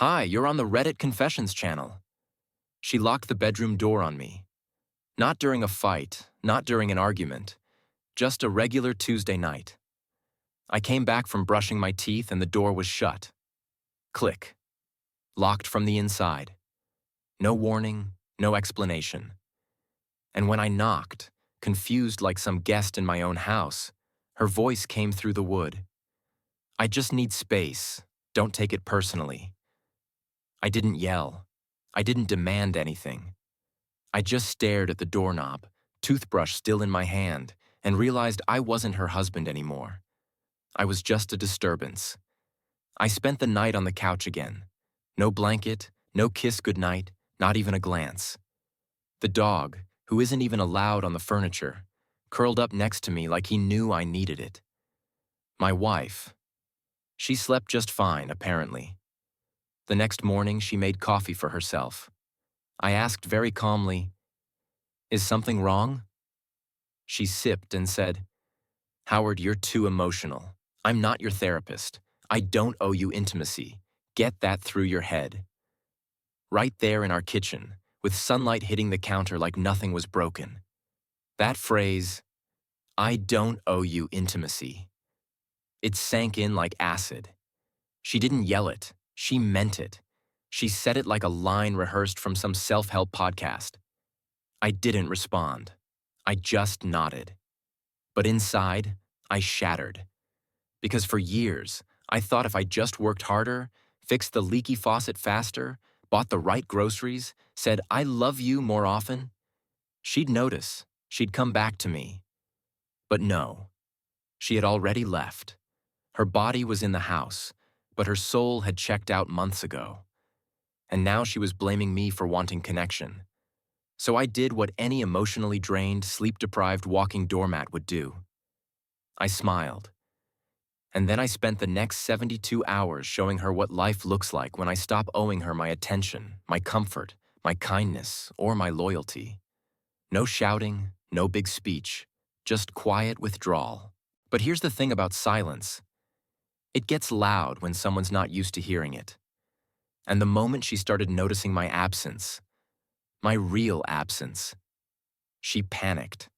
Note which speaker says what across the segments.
Speaker 1: Hi, you're on the Reddit Confessions channel. She locked the bedroom door on me. Not during a fight, not during an argument, just a regular Tuesday night. I came back from brushing my teeth and the door was shut. Click. Locked from the inside. No warning, no explanation. And when I knocked, confused like some guest in my own house, her voice came through the wood. I just need space. Don't take it personally. I didn't yell. I didn't demand anything. I just stared at the doorknob, toothbrush still in my hand, and realized I wasn't her husband anymore. I was just a disturbance. I spent the night on the couch again. No blanket, no kiss goodnight, not even a glance. The dog, who isn't even allowed on the furniture, curled up next to me like he knew I needed it. My wife. She slept just fine, apparently. The next morning, she made coffee for herself. I asked very calmly, "Is something wrong?" She sipped and said, "Howard, you're too emotional. I'm not your therapist. I don't owe you intimacy. Get that through your head." Right there in our kitchen, with sunlight hitting the counter like nothing was broken. That phrase, "I don't owe you intimacy," it sank in like acid. She didn't yell it. She meant it. She said it like a line rehearsed from some self-help podcast. I didn't respond. I just nodded. But inside, I shattered. Because for years, I thought if I just worked harder, fixed the leaky faucet faster, bought the right groceries, said "I love you" more often, she'd notice, she'd come back to me. But no, she had already left. Her body was in the house, but her soul had checked out months ago. And now she was blaming me for wanting connection. So I did what any emotionally drained, sleep-deprived walking doormat would do. I smiled. And then I spent the next 72 hours showing her what life looks like when I stop owing her my attention, my comfort, my kindness, or my loyalty. No shouting, no big speech, just quiet withdrawal. But here's the thing about silence. It gets loud when someone's not used to hearing it. And the moment she started noticing my absence, my real absence, she panicked.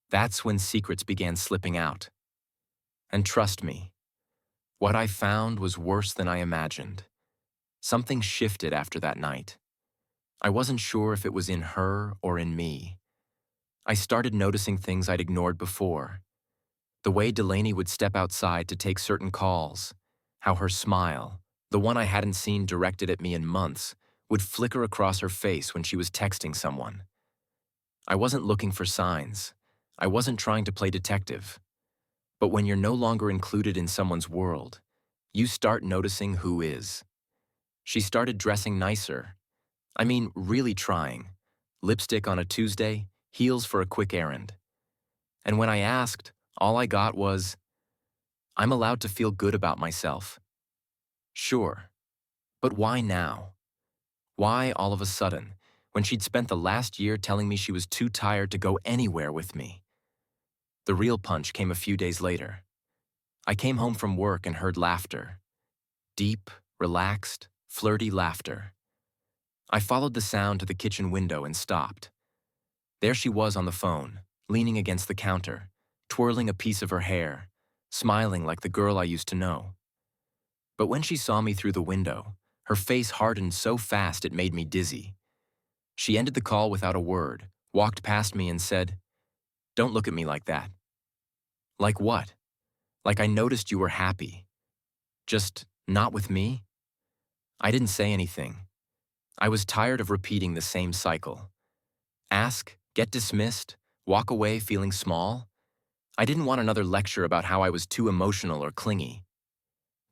Speaker 1: That's when secrets began slipping out. And trust me, what I found was worse than I imagined. Something shifted after that night. I wasn't sure if it was in her or in me. I started noticing things I'd ignored before. The way Delaney would step outside to take certain calls, how her smile, the one I hadn't seen directed at me in months, would flicker across her face when she was texting someone. I wasn't looking for signs. I wasn't trying to play detective. But when you're no longer included in someone's world, you start noticing who is. She started dressing nicer. I mean, really trying. Lipstick on a Tuesday, heels for a quick errand. And when I asked, all I got was, "I'm allowed to feel good about myself." Sure, but why now? Why all of a sudden, when she'd spent the last year telling me she was too tired to go anywhere with me? The real punch came a few days later. I came home from work and heard laughter. Deep, relaxed, flirty laughter. I followed the sound to the kitchen window and stopped. There she was on the phone, leaning against the counter, twirling a piece of her hair, smiling like the girl I used to know. But when she saw me through the window, her face hardened so fast it made me dizzy. She ended the call without a word, walked past me and said, "Don't look at me like that." Like what? Like I noticed you were happy. Just not with me? I didn't say anything. I was tired of repeating the same cycle. Ask, get dismissed, walk away feeling small. I didn't want another lecture about how I was too emotional or clingy.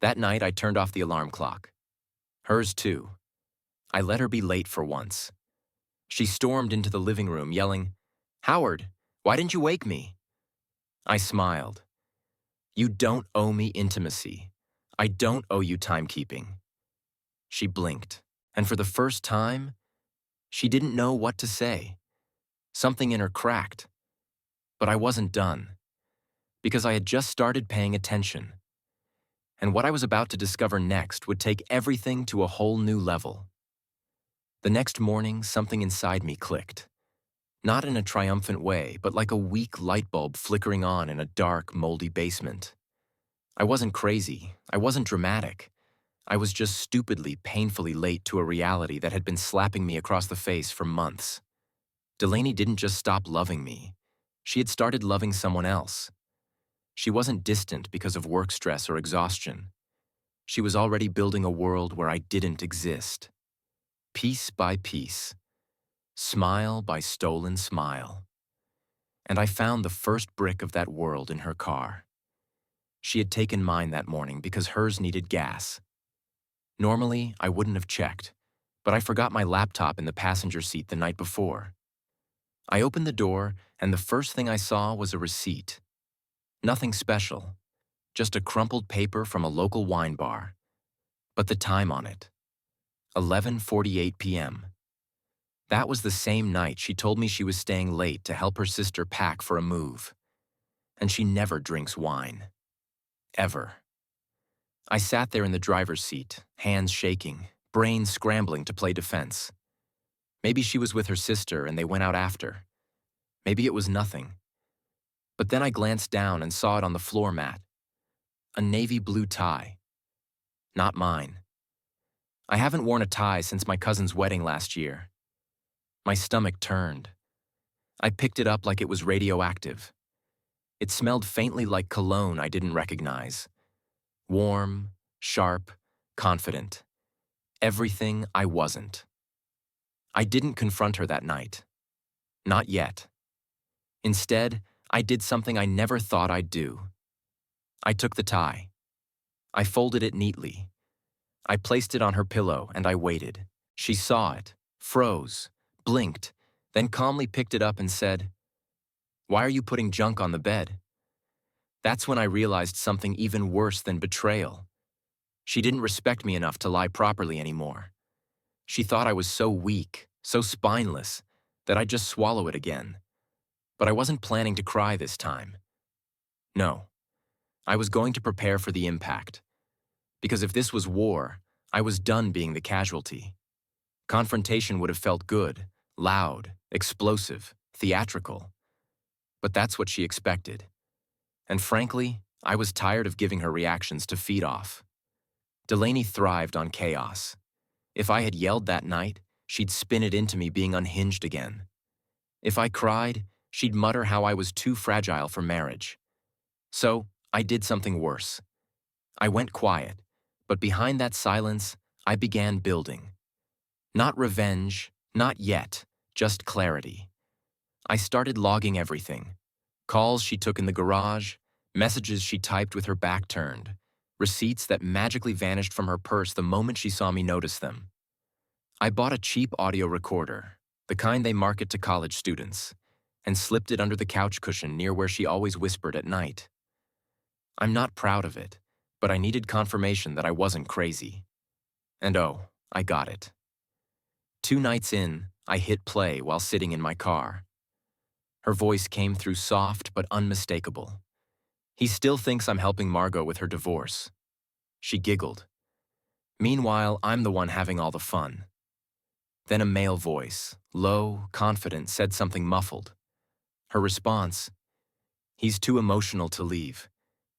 Speaker 1: That night, I turned off the alarm clock. Hers too. I let her be late for once. She stormed into the living room, yelling, "Howard, why didn't you wake me?" I smiled. "You don't owe me intimacy. I don't owe you timekeeping." She blinked, and for the first time, she didn't know what to say. Something in her cracked. But I wasn't done, because I had just started paying attention. and what I was about to discover next would take everything to a whole new level. The next morning, something inside me clicked. Not in a triumphant way, but like a weak light bulb flickering on in a dark, moldy basement. I wasn't crazy. I wasn't dramatic. I was just stupidly, painfully late to a reality that had been slapping me across the face for months. Delaney didn't just stop loving me. She had started loving someone else. She wasn't distant because of work stress or exhaustion. She was already building a world where I didn't exist. Piece by piece. Smile by stolen smile. And I found the first brick of that world in her car. She had taken mine that morning because hers needed gas. Normally, I wouldn't have checked, but I forgot my laptop in the passenger seat the night before. I opened the door, and the first thing I saw was a receipt. Nothing special, just a crumpled paper from a local wine bar. But the time on it, 11:48 p.m. That was the same night she told me she was staying late to help her sister pack for a move. And she never drinks wine. Ever. I sat there in the driver's seat, hands shaking, brain scrambling to play defense. Maybe she was with her sister and they went out after. Maybe it was nothing. But then I glanced down and saw it on the floor mat. A navy blue tie. Not mine. I haven't worn a tie since my cousin's wedding last year. My stomach turned. I picked it up like it was radioactive. It smelled faintly like cologne I didn't recognize. Warm, sharp, confident. Everything I wasn't. I didn't confront her that night. Not yet. Instead, I did something I never thought I'd do. I took the tie. I folded it neatly. I placed it on her pillow and I waited. She saw it, froze, blinked, then calmly picked it up and said, "Why are you putting junk on the bed?" That's when I realized something even worse than betrayal. She didn't respect me enough to lie properly anymore. She thought I was so weak, so spineless, that I'd just swallow it again. But I wasn't planning to cry this time. No. I was going to prepare for the impact. Because if this was war, I was done being the casualty. Confrontation would have felt good, loud, explosive, theatrical. But that's what she expected. And frankly, I was tired of giving her reactions to feed off. Delaney thrived on chaos. If I had yelled that night, she'd spin it into me being unhinged again. If I cried, she'd mutter how I was too fragile for marriage. So, I did something worse. I went quiet, but behind that silence, I began building. Not revenge, not yet, just clarity. I started logging everything. Calls she took in the garage, messages she typed with her back turned, receipts that magically vanished from her purse the moment she saw me notice them. I bought a cheap audio recorder, the kind they market to college students, and slipped it under the couch cushion near where she always whispered at night. I'm not proud of it, but I needed confirmation that I wasn't crazy. And oh, I got it. 2 nights in, I hit play while sitting in my car. Her voice came through soft but unmistakable. He still thinks I'm helping Margot with her divorce. She giggled. Meanwhile, I'm the one having all the fun. Then a male voice, low, confident, said something muffled. Her response, "He's too emotional to leave.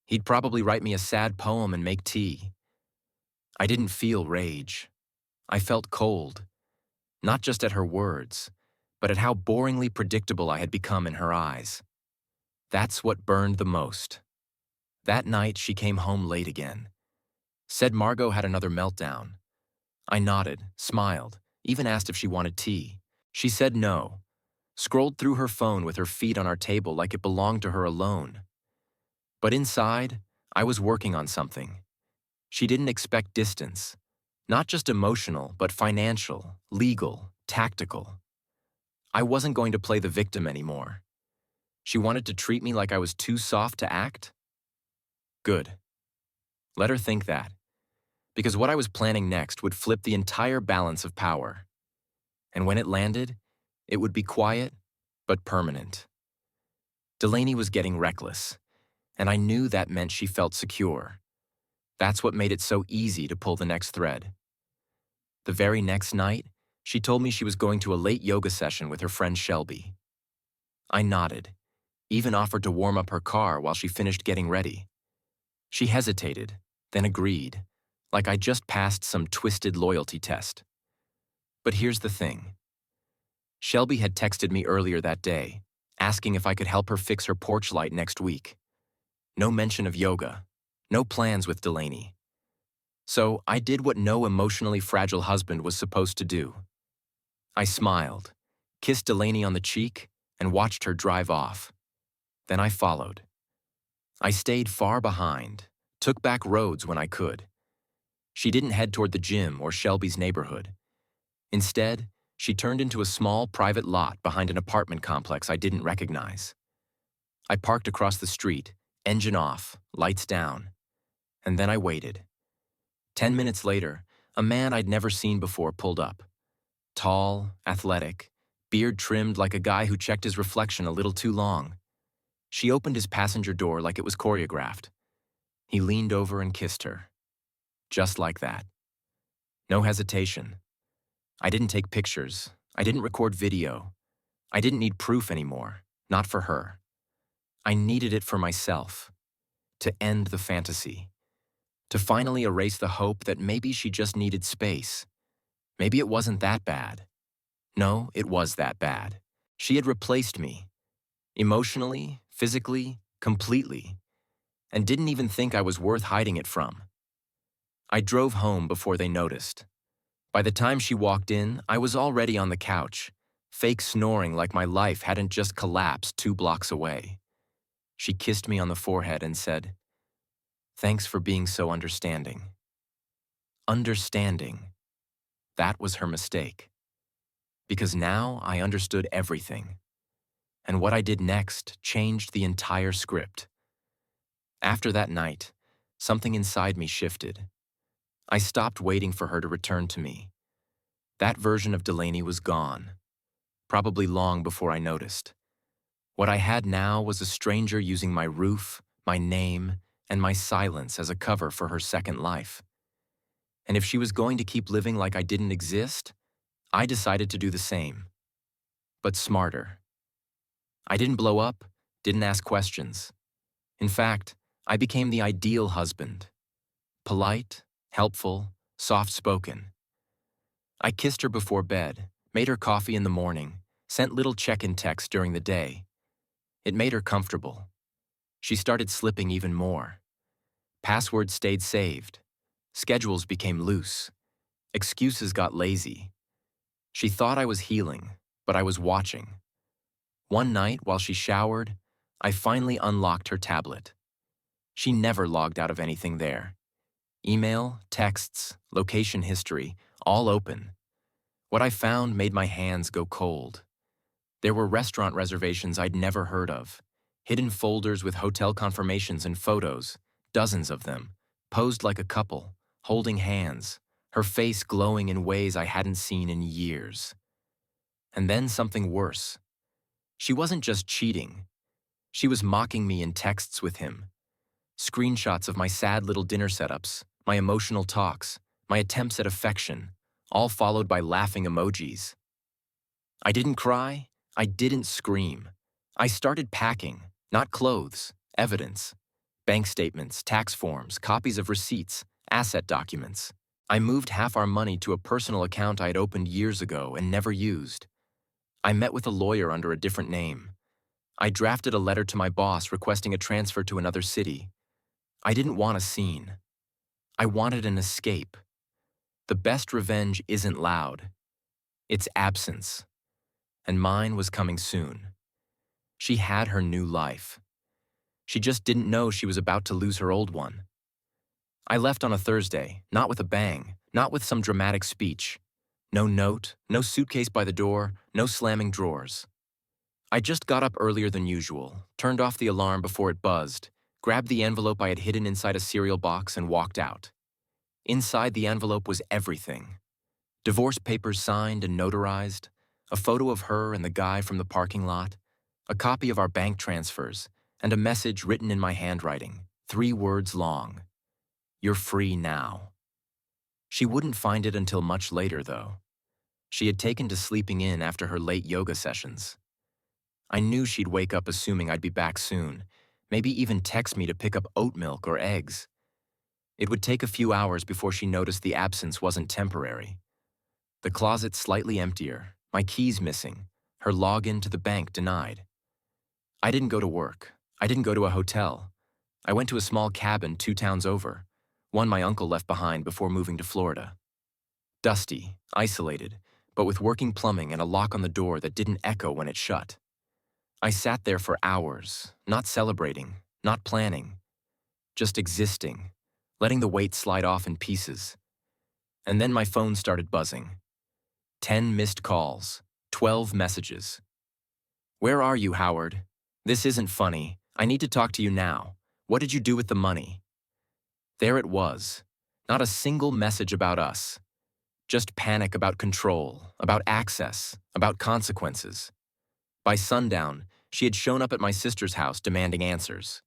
Speaker 1: He'd probably write me a sad poem and make tea." I didn't feel rage. I felt cold, not just at her words, but at how boringly predictable I had become in her eyes. That's what burned the most. That night, she came home late again. Said Margot had another meltdown. I nodded, smiled, even asked if she wanted tea. She said no, scrolled through her phone with her feet on our table like it belonged to her alone. But inside, I was working on something. She didn't expect distance. Not just emotional, but financial, legal, tactical. I wasn't going to play the victim anymore. She wanted to treat me like I was too soft to act? Good. Let her think that. Because what I was planning next would flip the entire balance of power. And when it landed, it would be quiet, but permanent. Delaney was getting reckless, and I knew that meant she felt secure. That's what made it so easy to pull the next thread. The very next night, she told me she was going to a late yoga session with her friend Shelby. I nodded, even offered to warm up her car while she finished getting ready. She hesitated, then agreed, like I just passed some twisted loyalty test. But here's the thing. Shelby had texted me earlier that day, asking if I could help her fix her porch light next week. No mention of yoga, no plans with Delaney. So I did what no emotionally fragile husband was supposed to do. I smiled, kissed Delaney on the cheek, and watched her drive off. Then I followed. I stayed far behind, took back roads when I could. She didn't head toward the gym or Shelby's neighborhood. Instead, she turned into a small private lot behind an apartment complex I didn't recognize. I parked across the street, engine off, lights down. And then I waited. 10 minutes later, a man I'd never seen before pulled up. Tall, athletic, beard trimmed like a guy who checked his reflection a little too long. She opened his passenger door like it was choreographed. He leaned over and kissed her. Just like that. No hesitation. I didn't take pictures. I didn't record video. I didn't need proof anymore, not for her. I needed it for myself. To end the fantasy. To finally erase the hope that maybe she just needed space. Maybe it wasn't that bad. No, it was that bad. She had replaced me. Emotionally, physically, completely. And didn't even think I was worth hiding it from. I drove home before they noticed. By the time she walked in, I was already on the couch, fake snoring like my life hadn't just collapsed 2 blocks away. She kissed me on the forehead and said, "Thanks for being so understanding." Understanding. That was her mistake. Because now I understood everything. And what I did next changed the entire script. After that night, something inside me shifted. I stopped waiting for her to return to me. That version of Delaney was gone, probably long before I noticed. What I had now was a stranger using my roof, my name, and my silence as a cover for her second life. And if she was going to keep living like I didn't exist, I decided to do the same. But smarter. I didn't blow up, didn't ask questions. In fact, I became the ideal husband. Polite, helpful, soft-spoken. I kissed her before bed, made her coffee in the morning, sent little check-in texts during the day. It made her comfortable. She started slipping even more. Passwords stayed saved. Schedules became loose. Excuses got lazy. She thought I was healing, but I was watching. One night, while she showered, I finally unlocked her tablet. She never logged out of anything there. Email, texts, location history, all open. What I found made my hands go cold. There were restaurant reservations I'd never heard of, hidden folders with hotel confirmations and photos, dozens of them, posed like a couple, holding hands, her face glowing in ways I hadn't seen in years. And then something worse. She wasn't just cheating. She was mocking me in texts with him. Screenshots of my sad little dinner setups, my emotional talks, my attempts at affection, all followed by laughing emojis. I didn't cry. I didn't scream. I started packing, not clothes, evidence. Bank statements, tax forms, copies of receipts, asset documents. I moved half our money to a personal account I had opened years ago and never used. I met with a lawyer under a different name. I drafted a letter to my boss requesting a transfer to another city. I didn't want a scene. I wanted an escape. The best revenge isn't loud. It's absence. And mine was coming soon. She had her new life. She just didn't know she was about to lose her old one. I left on a Thursday, not with a bang, not with some dramatic speech. No note, no suitcase by the door, no slamming drawers. I just got up earlier than usual, turned off the alarm before it buzzed, grabbed the envelope I had hidden inside a cereal box and walked out. Inside the envelope was everything. Divorce papers signed and notarized, a photo of her and the guy from the parking lot, a copy of our bank transfers, and a message written in my handwriting, 3 words long. You're free now. She wouldn't find it until much later, though. She had taken to sleeping in after her late yoga sessions. I knew she'd wake up assuming I'd be back soon, maybe even text me to pick up oat milk or eggs. It would take a few hours before she noticed the absence wasn't temporary. The closet slightly emptier, my keys missing, her login to the bank denied. I didn't go to work. I didn't go to a hotel. I went to a small cabin 2 towns over, one my uncle left behind before moving to Florida. Dusty, isolated, but with working plumbing and a lock on the door that didn't echo when it shut. I sat there for hours, not celebrating, not planning, just existing, letting the weight slide off in pieces. And then my phone started buzzing. 10 missed calls, 12 messages. Where are you, Howard? This isn't funny. I need to talk to you now. What did you do with the money? There it was. Not a single message about us. Just panic about control, about access, about consequences. By sundown, she had shown up at my sister's house demanding answers.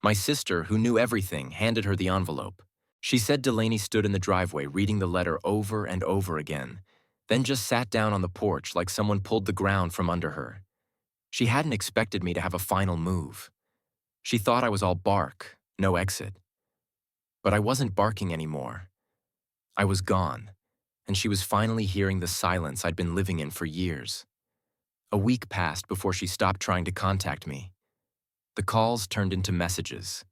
Speaker 1: My sister, who knew everything, handed her the envelope. She said Delaney stood in the driveway reading the letter over and over again, then just sat down on the porch like someone pulled the ground from under her. She hadn't expected me to have a final move. She thought I was all bark, no exit. But I wasn't barking anymore. I was gone, and she was finally hearing the silence I'd been living in for years. A week passed before she stopped trying to contact me. The calls turned into messages.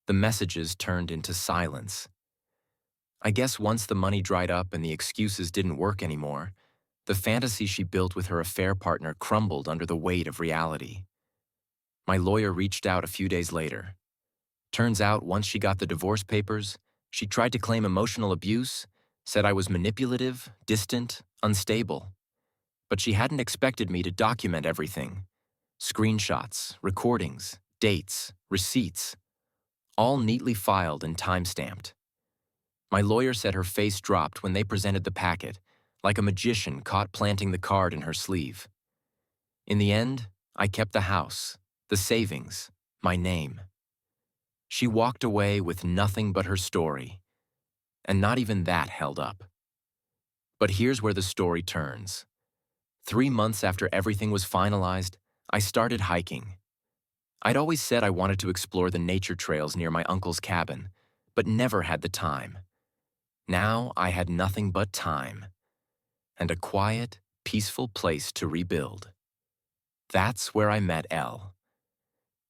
Speaker 1: The messages turned into silence. I guess once the money dried up and the excuses didn't work anymore, the fantasy she built with her affair partner crumbled under the weight of reality. My lawyer reached out a few days later. Turns out once she got the divorce papers, she tried to claim emotional abuse, said I was manipulative, distant, unstable. But she hadn't expected me to document everything. Screenshots, recordings, dates, receipts, all neatly filed and time-stamped. My lawyer said her face dropped when they presented the packet, like a magician caught planting the card in her sleeve. In the end, I kept the house, the savings, my name. She walked away with nothing but her story, and not even that held up. But here's where the story turns. 3 months after everything was finalized, I started hiking. I'd always said I wanted to explore the nature trails near my uncle's cabin, but never had the time. Now I had nothing but time, and a quiet, peaceful place to rebuild. That's where I met Elle.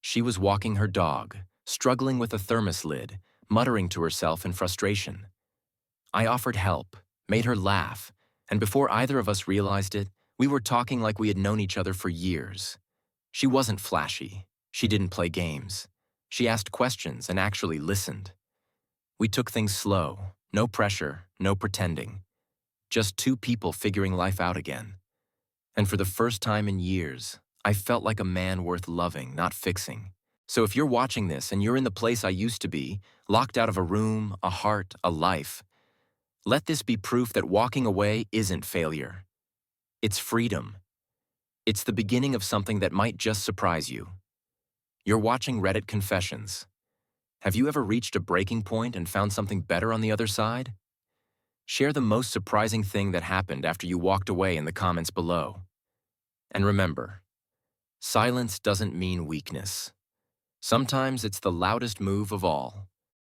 Speaker 1: She was walking her dog, struggling with a thermos lid, muttering to herself in frustration. I offered help, made her laugh, and before either of us realized it, we were talking like we had known each other for years. She wasn't flashy. She didn't play games. She asked questions and actually listened. We took things slow, no pressure, no pretending. Just 2 people figuring life out again. And for the first time in years, I felt like a man worth loving, not fixing. So if you're watching this and you're in the place I used to be, locked out of a room, a heart, a life, let this be proof that walking away isn't failure. It's freedom. It's the beginning of something that might just surprise you. You're watching Reddit Confessions. Have you ever reached a breaking point and found something better on the other side? Share the most surprising thing that happened after you walked away in the comments below. And remember, silence doesn't mean weakness. Sometimes it's the loudest move of all.